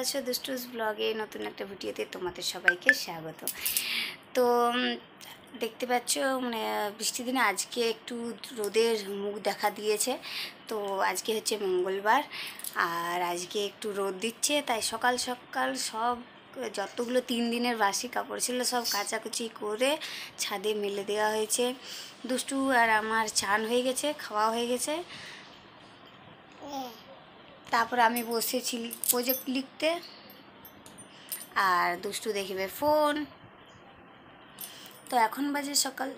আছো দুষ্টুস ব্লগে নতুন একটা ভিডিওতে তোমাদের সবাইকে স্বাগত। তো দেখতে পাচ্ছ মানে বৃষ্টির দিনে আজকে একটু রোদের মুখ দেখা দিয়েছে। তো আজকে হচ্ছে মঙ্গলবার আর আজকে একটু রোদ দিচ্ছে, তাই সকাল সকাল সব যতগুলো 3 দিনের বাসি কাপড় ছিল সব কাচাকুচি করে ছাদে মেলে দেওয়া হয়েছে। দুষ্টু আর আমার চান হয়ে গেছে, খাওয়া হয়ে গেছে। তারপর আমি বসেছি প্রজেক্ট লিখতে আর দুষ্টু দেখবে ফোন। তো এখন বাজে সকাল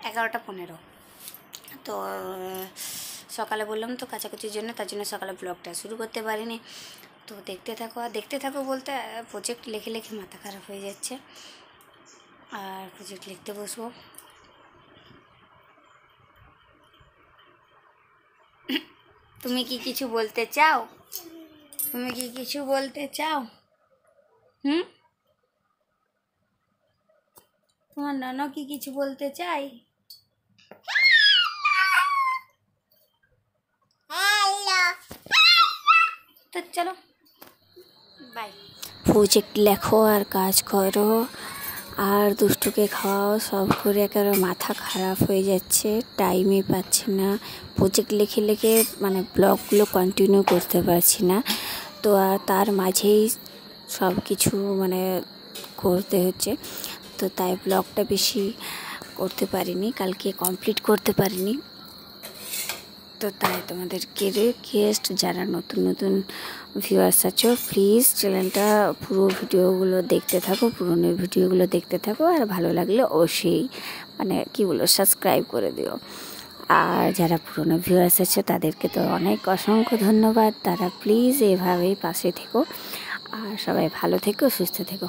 11:15। তো সকালে বললাম তো কাচাকুচির জন্য, তার জন্য সকালে ব্লগটা শুরু করতে পারিনি। তো দেখতে থাকো, আর দেখতে থাকো বলতে প্রজেক্ট লিখে লিখে মাথা খারাপ হয়ে যাচ্ছে। আর প্রজেক্ট লিখতে বসবো। তুমি কি কিছু বলতে চাও? তুমি কি কিছু বলতে চাও? তোমার নানা কি কিছু বলতে চাই? তো চলো বাই। প্রজেক্ট লেখো আর কাজ করো আর দুষ্টুকে খাওয়াও, সব করে একেবারে মাথা খারাপ হয়ে যাচ্ছে, টাইমই পাচ্ছি না। প্রজেক্ট লিখে লিখে মানে ব্লগগুলো কন্টিনিউ করতে পারছি না। তো আর তার মাঝেই সব কিছু মানে করতে হচ্ছে, তো তাই ব্লগটা বেশি করতে পারিনি, কালকে কমপ্লিট করতে পারিনি। তো তাই তোমাদেরকে রিকোয়েস্ট, যারা নতুন নতুন ভিউয়ার্স আছো প্লিজ চ্যানেলটা পুরো ভিডিওগুলো দেখতে থাকো, পুরনো ভিডিওগুলো দেখতে থাকো, আর ভালো লাগলে অবশ্যই মানে কী বলবো সাবস্ক্রাইব করে দিও। আর যারা পুরনো ভিউয়ার্স আছে তাদেরকে তো অনেক অসংখ্য ধন্যবাদ, তারা প্লিজ এভাবেই পাশে থেকো আর সবাই ভালো থেকো, সুস্থ থেকো।